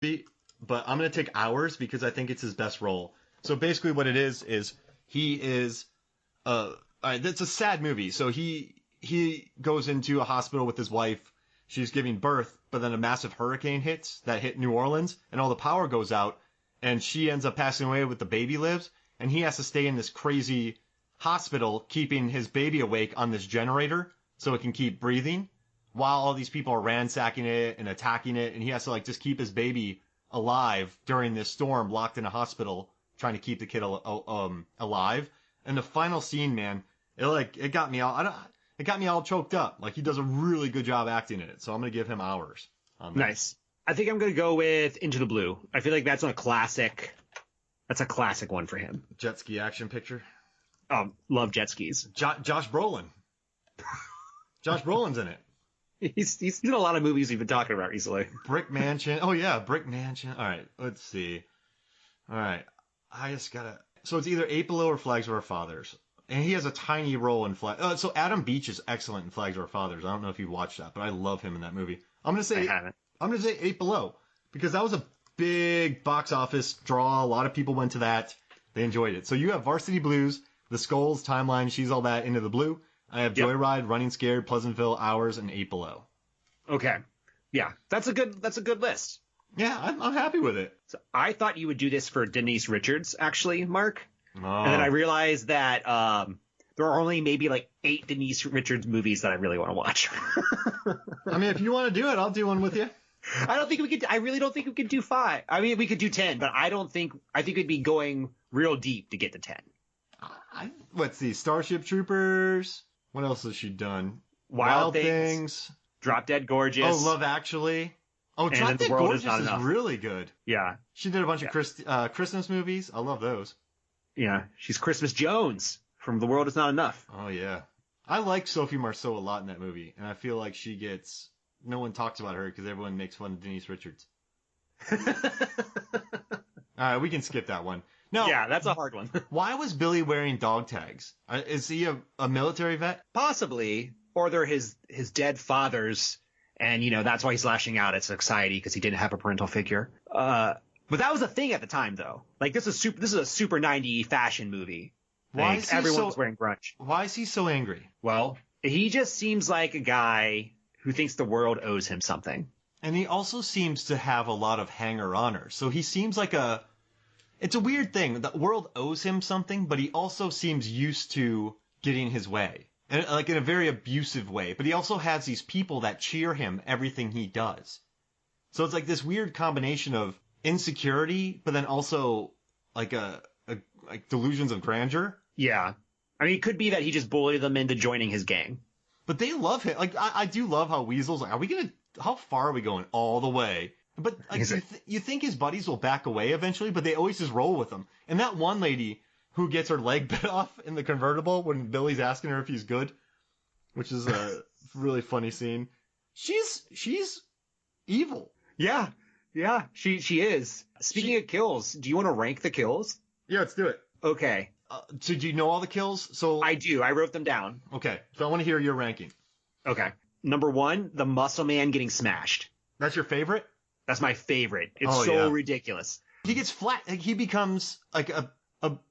but I'm gonna take Hours because I think it's his best role. So basically, what it is he is it's a sad movie. So he goes into a hospital with his wife. She's giving birth, but then a massive hurricane hits that hit New Orleans, and all the power goes out, and she ends up passing away with the baby lives, and he has to stay in this crazy hospital keeping his baby awake on this generator so it can keep breathing while all these people are ransacking it and attacking it, and he has to like just keep his baby alive during this storm, locked in a hospital, trying to keep the kid alive. And the final scene, man, it got me all it got me all choked up. Like he does a really good job acting in it, so I'm gonna give him Hours on that. Nice. I think I'm gonna go with Into the Blue. I feel like that's a classic. That's a classic one for him. Jet ski action picture. Love jet skis. Josh Brolin. Josh Brolin's in it. He's in a lot of movies we've been talking about recently. Brick Mansion. Oh yeah, Brick Mansion. All right, let's see. All right, I just gotta. So it's either Eight Below or Flags of Our Fathers, and he has a tiny role in Flag. So Adam Beach is excellent in Flags of Our Fathers. I don't know if you watched that, but I love him in that movie. I'm gonna say Eight Below because that was a big box office draw. A lot of people went to that. They enjoyed it. So you have Varsity Blues, The Skulls, Timeline, She's All That, Into the Blue. I have Joyride, Running Scared, Pleasantville, Hours, and Eight Below. Okay. Yeah, that's a good list. Yeah, I'm happy with it. So I thought you would do this for Denise Richards, actually, Mark. Oh. And then I realized that there are only maybe like 8 Denise Richards movies that I really want to watch. I mean, if you want to do it, I'll do one with you. I really don't think we could do 5. I mean, we could do 10, but I think we'd be going real deep to get to 10. Let's see. Starship Troopers. What else has she done? Wild Things. Drop Dead Gorgeous. Oh, Love Actually. Oh, Drop Dead Gorgeous is really good. Yeah. She did a bunch of Christmas movies. I love those. Yeah. She's Christmas Jones from The World Is Not Enough. Oh, yeah. I like Sophie Marceau a lot in that movie, and I feel like no one talks about her because everyone makes fun of Denise Richards. All right, we can skip that one. No, yeah, that's a hard one. Why was Billy wearing dog tags? Is he a military vet? Possibly. Or they're his dead father's, and, that's why he's lashing out at society because he didn't have a parental figure. But that was a thing at the time, though. Like, this is a super 90 fashion movie. Why is everyone was wearing grunge. Why is he so angry? Well, he just seems like a guy who thinks the world owes him something. And he also seems to have a lot of hanger-oners. So he seems like it's a weird thing. The world owes him something, but he also seems used to getting his way. And like in a very abusive way. But he also has these people that cheer him everything he does. So it's like this weird combination of insecurity, but then also like like delusions of grandeur. Yeah. I mean, it could be that he just bullied them into joining his gang. But they love him. Like, I do love how Weasel's like, how far are we going? All the way. But like, you think his buddies will back away eventually, but they always just roll with him. And that one lady who gets her leg bit off in the convertible when Billy's asking her if he's good, which is a really funny scene. She's evil. Yeah. Yeah, she is. Speaking of kills, do you want to rank the kills? Yeah, let's do it. Okay. So do you know all the kills? So I do. I wrote them down. Okay. So I want to hear your ranking. Okay. Number 1, the muscle man getting smashed. That's your favorite? That's my favorite. It's ridiculous. He gets flat. Like, he becomes like a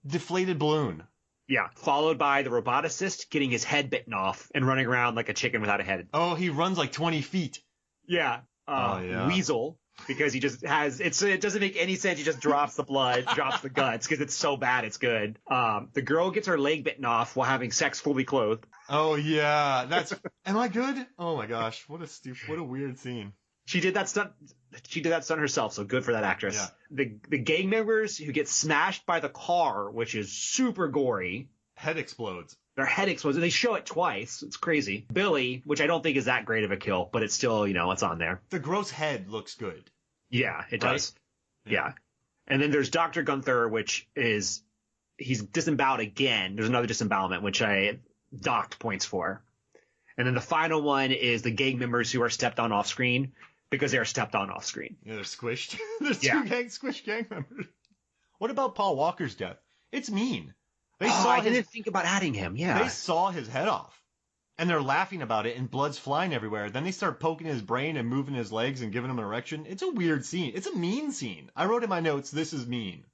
deflated balloon. Yeah. Followed by the roboticist getting his head bitten off and running around like a chicken without a head. Oh, he runs like 20 feet. Yeah. Weasel. Because he just it doesn't make any sense. He just drops the blood, drops the guts because it's so bad it's good. The girl gets her leg bitten off while having sex fully clothed. Oh yeah, am I good? Oh my gosh, what a weird scene. She did that stunt herself, so good for that actress. Yeah. The gang members who get smashed by the car, which is super gory. Head explodes. Their head explodes, and they show it twice. It's crazy. Billy, which I don't think is that great of a kill, but it's still, it's on there. The gross head looks good. Yeah, it does. Yeah. And then there's Dr. Gunther, which is, he's disemboweled again. There's another disembowelment, which I docked points for. And then the final one is the gang members who are stepped on off screen because they're stepped on off screen. Yeah, they're squished. There's two squished gang members. What about Paul Walker's death? It's mean. I didn't think about adding him. Yeah. They saw his head off. and they're laughing about it, and blood's flying everywhere. Then they start poking his brain and moving his legs and giving him an erection. It's a weird scene. It's a mean scene. I wrote in my notes, this is mean.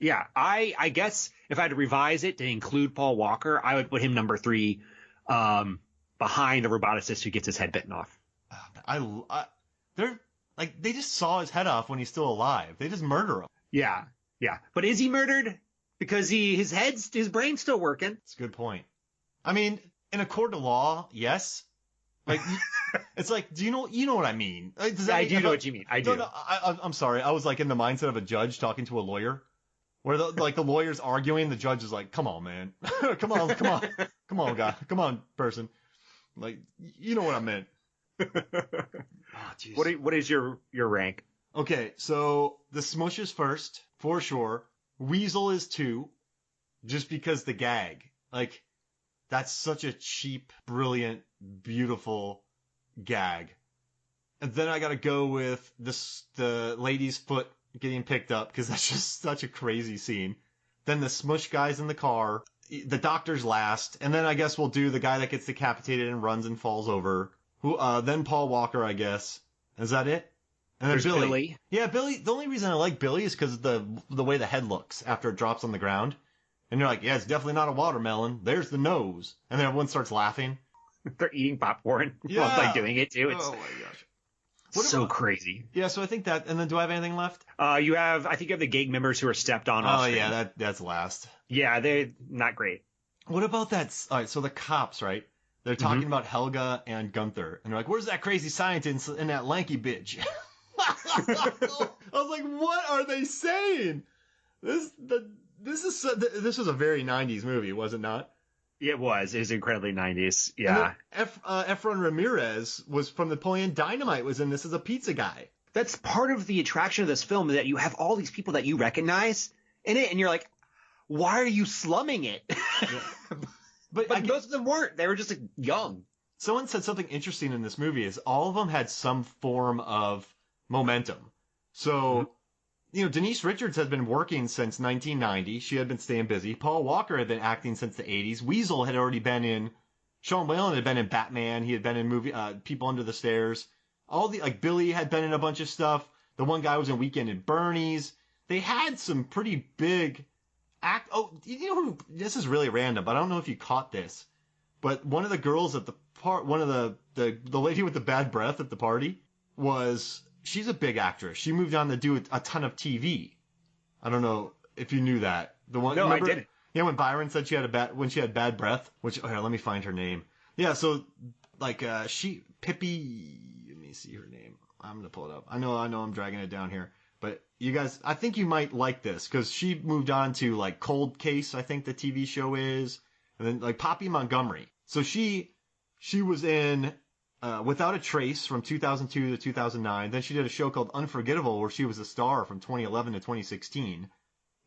Yeah, I guess if I had to revise it to include Paul Walker, I would put him number 3, behind the roboticist who gets his head bitten off. They're like, they just saw his head off when he's still alive. They just murder him. Yeah. But is he murdered? Because his brain's still working. That's a good point. I mean, in a court of law, yes. Like, it's like, do you know what I mean? Like, I do know what you mean. I do. No, I'm sorry. I was like in the mindset of a judge talking to a lawyer, where the lawyer's arguing, the judge is like, "Come on, man, come on, guy, come on, person." Like, you know what I meant. Oh, what is your rank? Okay, so the Smush is first for sure. Weasel is 2, just because the gag. Like, that's such a cheap, brilliant, beautiful gag. And then I gotta go with the lady's foot getting picked up, because that's just such a crazy scene. Then the Smush guy's in the car. The doctor's last. And then I guess we'll do the guy that gets decapitated and runs and falls over. Then Paul Walker, I guess. Is that it? And then Billy. Yeah, Billy. The only reason I like Billy is because of the way the head looks after it drops on the ground. And you're like, yeah, it's definitely not a watermelon. There's the nose. And then everyone starts laughing. They're eating popcorn while they're doing it, too. It's, oh, my gosh. So crazy. Yeah, so I think that, and then do I have anything left? I think you have the gang members who are stepped on off screen. Yeah, that's last. Yeah, they're not great. What about that? All right, so the cops, right? They're talking about Helga and Gunther, and they're like, "Where's that crazy scientist and that lanky bitch?" I was like, "What are they saying?" This was a very 90s movie, was it not? It was. It was incredibly 90s. Yeah. Efron Ramirez was from Napoleon Dynamite, was in this as a pizza guy. That's part of the attraction of this film, that you have all these people that you recognize in it, and you're like, why are you slumming it? Yeah. But most of them weren't. They were just young. Someone said something interesting in this movie is all of them had some form of momentum. So, Denise Richards had been working since 1990. She had been staying busy. Paul Walker had been acting since the 80s. Weasel had already been in... Sean Whalen had been in Batman. He had been in People Under the Stairs. Billy had been in a bunch of stuff. The one guy was in Weekend at Bernie's. They had some pretty big... this is really random, but I don't know if you caught this. But one of the girls at the one of the lady with the bad breath at the party she's a big actress. She moved on to do a ton of TV. I don't know if you knew that. No, remember? I didn't. Yeah, when Byron said she had bad breath, let me find her name. Yeah, so Pippi, let me see her name. I'm gonna pull it up. I know I'm dragging it down here. But you guys, I think you might like this, because she moved on to Cold Case, I think the TV show is, and then Poppy Montgomery. So she was in Without a Trace from 2002 to 2009. Then she did a show called Unforgettable, where she was a star from 2011 to 2016.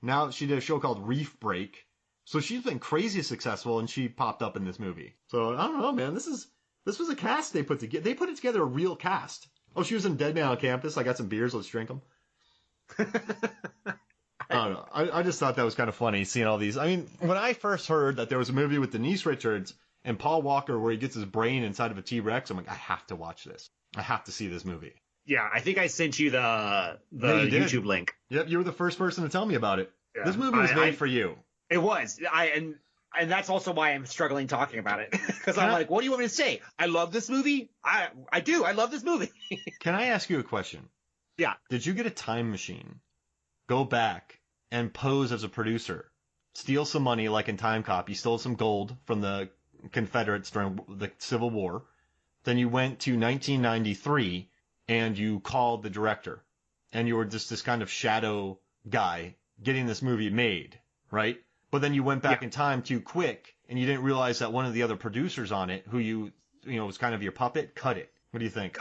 Now she did a show called Reef Break. So she's been crazy successful, and she popped up in this movie. So I don't know, man. This was a cast they put together. They put it together, a real cast. Oh, she was in Dead Man on Campus. I got some beers. Let's drink them. I don't know. I just thought that was kind of funny, seeing all these. I mean, when I first heard that there was a movie with Denise Richards and Paul Walker where he gets his brain inside of a T-Rex, I'm like, I have to watch this. I have to see this movie. Yeah, I think I sent you the YouTube link. Yep, you were the first person to tell me about it. Yeah. This movie was made for you. It was. And that's also why I'm struggling talking about it. Because I'm like, what do you want me to say? I love this movie? I do. I love this movie. Can I ask you a question? Yeah. Did you get a time machine, go back, and pose as a producer, steal some money like in Time Cop? You stole some gold from the Confederates during the Civil War. Then you went to 1993, and you called the director. And you were just this kind of shadow guy getting this movie made, right? But then you went back in time too quick, and you didn't realize that one of the other producers on it, who was kind of your puppet, cut it. What do you think?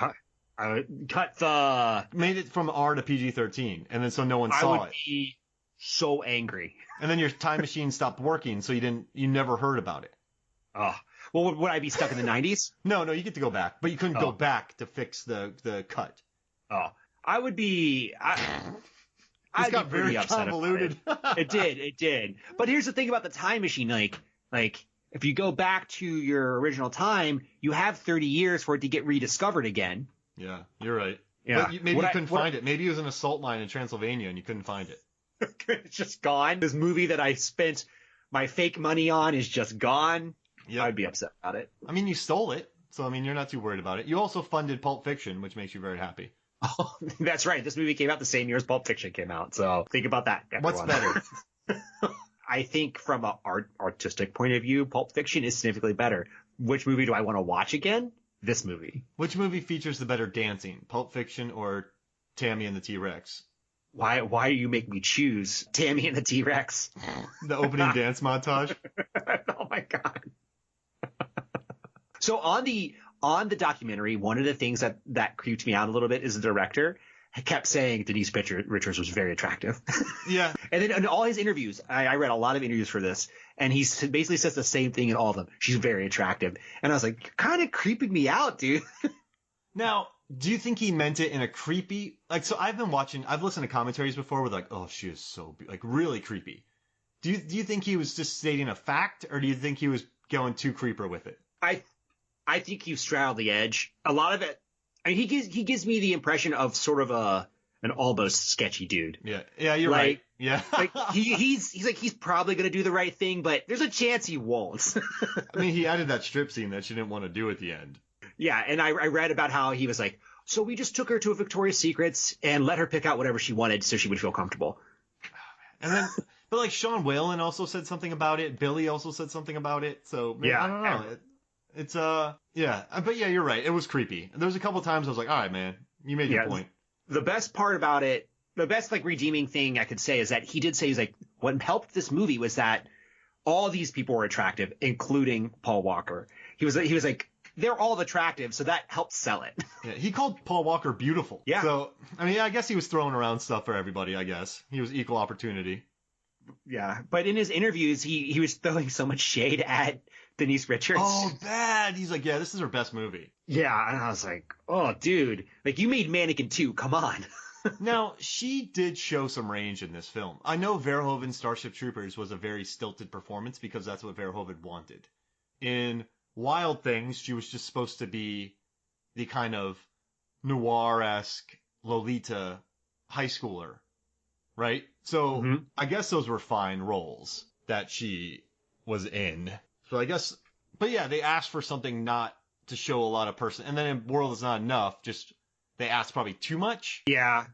Made it from R to PG-13, and then so no one saw it. I would be so angry. And then your time machine stopped working, so you never heard about it. Oh, well, would I be stuck in the 90s? No, you get to go back, but you couldn't go back to fix the cut. Oh, I would be. It got very convoluted. It did. But here's the thing about the time machine, like if you go back to your original time, you have 30 years for it to get rediscovered again. Yeah, you're right. Yeah. But maybe you couldn't find it. Maybe it was in a salt mine in Transylvania and you couldn't find it. It's just gone. This movie that I spent my fake money on is just gone. Yeah. I'd be upset about it. I mean, you stole it. So, I mean, you're not too worried about it. You also funded Pulp Fiction, which makes you very happy. Oh, that's right. This movie came out the same year as Pulp Fiction came out. So think about that, everyone. What's better? I think from an artistic point of view, Pulp Fiction is significantly better. Which movie do I want to watch again? This movie. Which movie features the better dancing? Pulp Fiction or Tammy and the T-Rex? Why do you make me choose Tammy and the T-Rex? The opening dance montage? Oh my God. So on the documentary, one of the things that creeped me out a little bit is the director kept saying Denise Richards was very attractive. Yeah. And then in all his interviews, I read a lot of interviews for this, and he basically says the same thing in all of them. She's very attractive. And I was like, you're kind of creeping me out, dude. Now, do you think he meant it in a creepy, like, so I've listened to commentaries before with like, oh, she is so, like, really creepy. Do you think he was just stating a fact, or do you think he was going too creeper with it? I think he straddled the edge. A lot of it, I mean, he gives me the impression of sort of an almost sketchy dude. Yeah, you're right. Yeah. Like he's probably gonna do the right thing, but there's a chance he won't. I mean, he added that strip scene that she didn't want to do at the end. Yeah, and I read about how he was like, so we just took her to a Victoria's Secrets and let her pick out whatever she wanted so she would feel comfortable. And then, but like Sean Whalen also said something about it. Billy also said something about it. So yeah, I don't know. It's yeah, but yeah, you're right. It was creepy. There was a couple times I was like, all right, man, you made your point. The best part about it, the best like redeeming thing I could say is that he did say, he's like, what helped this movie was that all these people were attractive, including Paul Walker. He was like, they're all attractive, so that helped sell it. Yeah, he called Paul Walker beautiful. Yeah. So, I mean, I guess he was throwing around stuff for everybody, I guess. He was equal opportunity. Yeah. But in his interviews, he was throwing so much shade at Denise Richards. Oh, bad. He's like, yeah, this is her best movie. Yeah. And I was like, oh, dude, like you made Mannequin 2. Come on. Now, she did show some range in this film. I know Verhoeven's Starship Troopers was a very stilted performance because that's what Verhoeven wanted. In Wild Things, she was just supposed to be the kind of noir-esque Lolita high schooler, right? So I guess those were fine roles that she was in. So I guess, but yeah, they asked for something not to show a lot of person. And then in World Is Not Enough, just they asked probably too much. Yeah.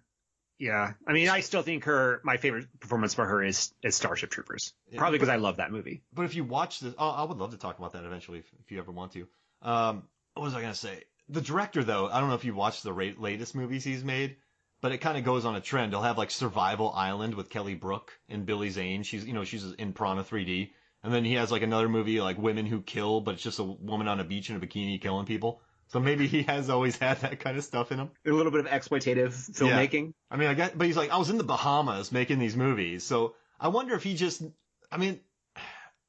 Yeah. I mean, I still think my favorite performance for her is Starship Troopers. Probably because I love that movie. But if you watch this, I would love to talk about that eventually if you ever want to. What was I going to say? The director, though, I don't know if you watched the latest movies he's made, but it kind of goes on a trend. He'll have like Survival Island with Kelly Brook and Billy Zane. She's in Piranha 3D. And then he has like another movie like Women Who Kill, but it's just a woman on a beach in a bikini killing people. So maybe he has always had that kind of stuff in him. A little bit of exploitative filmmaking. Yeah. I mean, I guess, but he's like, I was in the Bahamas making these movies. So I wonder if he just, I mean,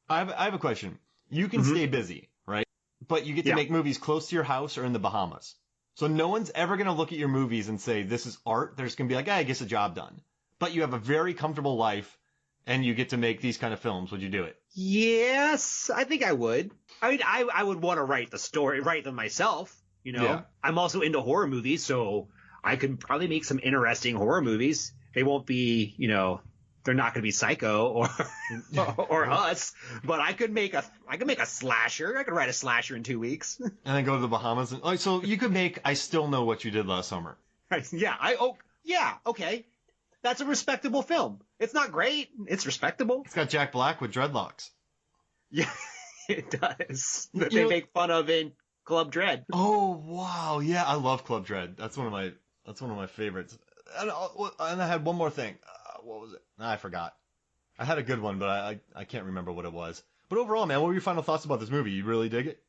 I have a question. You can stay busy, right? But you get to make movies close to your house or in the Bahamas. So no one's ever going to look at your movies and say, this is art. They're just going to be like, I guess a job done. But you have a very comfortable life and you get to make these kind of films. Would you do it? Yes, I think I would. I mean, I would want to write them myself, you know. Yeah. I'm also into horror movies, so I could probably make some interesting horror movies. They won't be, you know, they're not going to be Psycho or Us, but I could make a slasher. I could write a slasher in 2 weeks. And then go to the Bahamas. And, so you could make I Still Know What You Did Last Summer. Yeah. Okay. That's a respectable film. It's not great. It's respectable. It's got Jack Black with dreadlocks. Yeah, it does. That they make fun of in Club Dread. Oh wow, yeah, I love Club Dread. That's one of my favorites. And I had one more thing. What was it? I forgot. I had a good one, but I can't remember what it was. But overall, man, what were your final thoughts about this movie? You really dig it?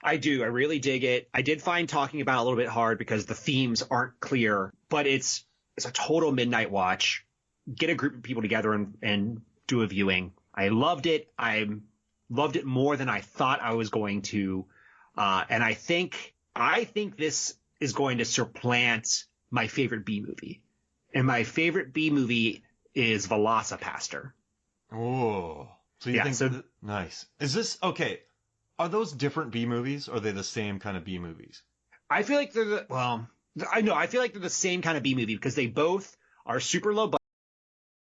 I do. I really dig it. I did find talking about it a little bit hard because the themes aren't clear, but it's a total midnight watch. Get a group of people together and do a viewing. I loved it. I loved it more than I thought I was going to. And I think this is going to supplant my favorite B movie. And my favorite B movie is Velocipaster. Oh. So you think nice. Is this okay? Are those different B movies or are they the same kind of B movies? I feel like they're I feel like they're the same kind of B movie because they both are super low